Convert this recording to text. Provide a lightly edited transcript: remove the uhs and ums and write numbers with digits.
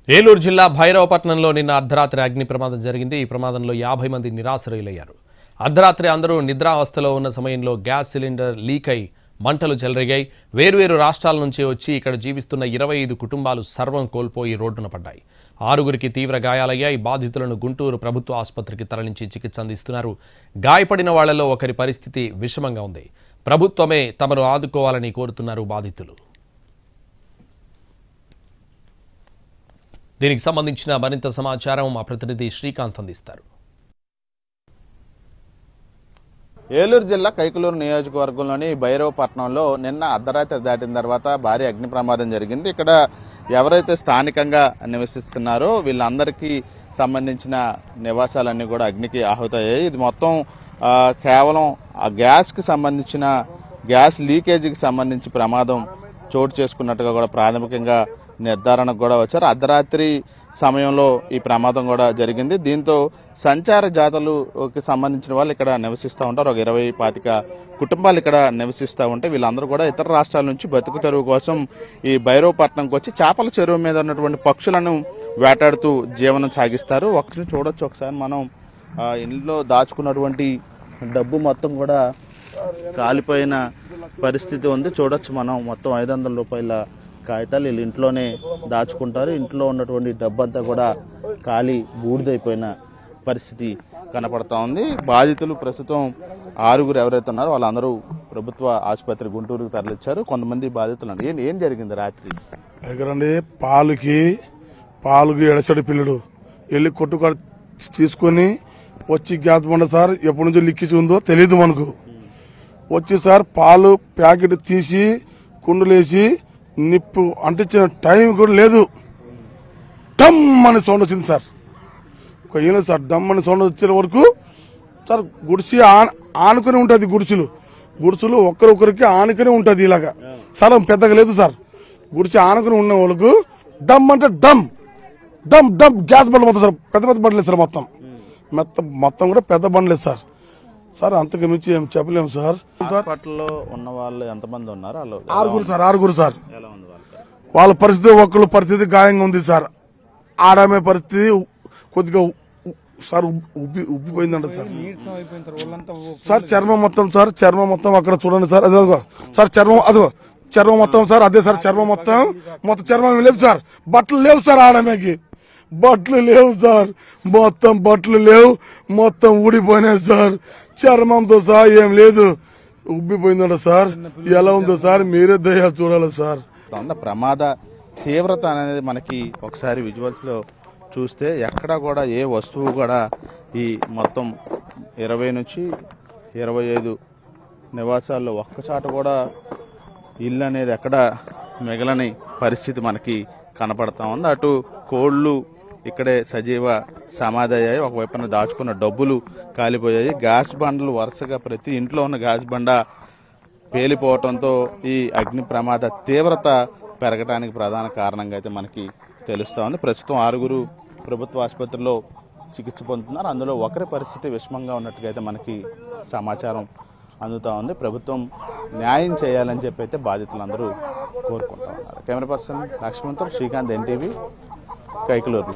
ఏలూరు జిల్లా భైరవపట్నంలో నిన్న అర్ధరాత్రి అగ్ని ప్రమాదం జరిగింది. ఈ ప్రమాదంలో 50 మంది నిరాశ్రయులయ్యారు. అర్ధరాత్రి అందరూ నిద్రావస్థలో ఉన్న సమయంలో గ్యాస్ సిలిండర్ లీక్ అయి మంటలు చెలరేగాయి. వేర్వేరు రాష్ట్రాల నుంచి వచ్చి ఇక్కడ జీవిస్తున్న 25 కుటుంబాలు సర్వం కోల్పోయి రోడ్డున పడ్డాయి. 6గురికి తీవ్ర గాయాలయ్యాయి. బాధితులను గుంటూరు ప్రభుత్వ ఆసుపత్రికి తరలించి చికిత్స అందిస్తున్నారు. గాయపడిన వాళ్లలో ఒకరి పరిస్థితి విషమంగా ఉంది. ప్రభుత్వమే తమను ఆదుకోవాలని కోరుతున్నారు బాధితులు. దీనికి సంబంధించిన మరింత సమాచారం మా ప్రతినిధి శ్రీకాంత్ అందిస్తారు. ఏలూరు జిల్లా కైకలూరు నియోజకవర్గంలోని భైరవపట్నంలో నిన్న అర్ధరాత్రి దాటిన తర్వాత భారీ అగ్ని ప్రమాదం జరిగింది. ఇక్కడ ఎవరైతే స్థానికంగా నివసిస్తున్నారో వీళ్ళందరికీ సంబంధించిన నివాసాలన్నీ కూడా అగ్నికి ఆహుతయ్యాయి. ఇది మొత్తం కేవలం ఆ గ్యాస్కి సంబంధించిన గ్యాస్ లీకేజీకి సంబంధించి ప్రమాదం చోటు చేసుకున్నట్టుగా కూడా ప్రాథమికంగా నిర్ధారణకు కూడా వచ్చారు. అర్ధరాత్రి సమయంలో ఈ ప్రమాదం కూడా జరిగింది. దీంతో సంచార జాతరలకు సంబంధించిన వాళ్ళు ఇక్కడ నివసిస్తూ ఉంటారు. ఒక 20-25 కుటుంబాలు ఇక్కడ నివసిస్తూ ఉంటే వీళ్ళందరూ కూడా ఇతర రాష్ట్రాల నుంచి బతుకు తెరువు కోసం ఈ భైరవపట్నంకి వచ్చి చేపల చెరువు మీద ఉన్నటువంటి పక్షులను వేటాడుతూ జీవనం సాగిస్తారు. ఒకసారి చూడొచ్చు, ఒకసారి మనం ఇంట్లో దాచుకున్నటువంటి డబ్బు మొత్తం కూడా కాలిపోయిన పరిస్థితి ఉంది. చూడొచ్చు మనం మొత్తం 500 రూపాయల కాగితాలు వీళ్ళు ఇంట్లోనే దాచుకుంటారు. ఇంట్లో ఉన్నటువంటి డబ్బంతా కూడా ఖాళీ బూడిదైపోయిన పరిస్థితి కనపడతా ఉంది. బాధితులు ప్రస్తుతం 6గురు ఎవరైతే ఉన్నారో వాళ్ళందరూ ప్రభుత్వ ఆసుపత్రి గుంటూరుకు తరలించారు. కొంతమంది బాధితులు ఏం జరిగింది రాత్రి దగ్గరండి పాలుకి ఎడసడి పిల్లడు వెళ్ళి కొట్టు తీసుకొని వచ్చి గ్యాస్ బండ సార్ ఎప్పటి నుంచో లిక్కించి ఉందో తెలియదు మనకు. వచ్చి సార్ పాలు ప్యాకెట్ తీసి కుండలేసి నిప్పు అంటించిన టైం కూడా లేదు. డమ్ అని సౌండ్ వచ్చింది సార్. ఏం సార్ డమ్ అని సౌండ్ వచ్చే వరకు సార్ గుడిసి ఆనుకుని ఉంటుంది. గుడిసెలు ఒక్కరొక్కరికి ఆనుకుని ఉంటుంది. ఇలాగా స్థలం పెద్దగా లేదు సార్. గుడిసి ఆనుకుని ఉన్న వాళ్ళకు డమ్ అంటే డమ్ డమ్ డమ్ గ్యాస్ బండ్లు మొత్తం సార్. పెద్ద పెద్ద బండ్లేదు సార్. మొత్తం కూడా పెద్ద బండ్లేదు సార్. సార్ అంతకు మించి ఏం చెప్పలేము సార్. హాస్పిటల్లో ఉన్న వాళ్ళు ఎంతమంది ఉన్నారు? 6గురు సార్. వాళ్ళ పరిస్థితి ఒక్కళ్ళ పరిస్థితి గాయంగా ఉంది సార్. ఆడమే పరిస్థితి కొద్దిగా సార్ ఉబ్బిపోయిందంట సార్. సార్ చర్మం మొత్తం అక్కడ చూడండి సార్. అదిగో సార్ చర్మం మొత్తం సార్. అదే సార్ చర్మం మొత్తం చర్మం లేదు సార్. బట్టలు లేవు సార్. ఆడమేకి బట్టలు లేవు సార్. బట్టలు లేవు, మొత్తం ఊడిపోయినాయి సార్. చర్మంతో సార్ ఏం లేదు, ఉబ్బిపోయిందంట సార్. ఎలా ఉందో సార్ మీరే దయ చూడాలి సార్. ప్రమాద తీవ్రత అనేది మనకి ఒకసారి విజువల్స్ లో చూస్తే ఎక్కడా కూడా ఏ వస్తువు కూడా ఈ మొత్తం 20 నుంచి 25 నివాసాల్లో ఒక్కచాట కూడా ఇల్లు అనేది ఎక్కడ మిగలని పరిస్థితి మనకి కనపడతా ఉంది. అటు కోళ్లు ఇక్కడే సజీవ సమాధి అయ్యాయి. ఒకవైపున దాచుకున్న డబ్బులు కాలిపోయాయి. గ్యాస్ బండలు వరుసగా ప్రతి ఇంట్లో ఉన్న గ్యాస్ బండ పేలిపోవడంతో ఈ అగ్ని ప్రమాద తీవ్రత పెరగడానికి ప్రధాన కారణంగా అయితే మనకి తెలుస్తూ ఉంది. ప్రస్తుతం 6గురు ప్రభుత్వ ఆసుపత్రిలో చికిత్స పొందుతున్నారు. అందులో ఒకరి పరిస్థితి విషమంగా ఉన్నట్టుగా అయితే మనకి సమాచారం అందుతూ ఉంది. ప్రభుత్వం న్యాయం చేయాలని చెప్పి అయితే బాధితులందరూ కోరుకుంటా ఉన్నారు. కెమెరా పర్సన్ లక్ష్మణ్తో శ్రీకాంత్, NTV, కైకలూరు.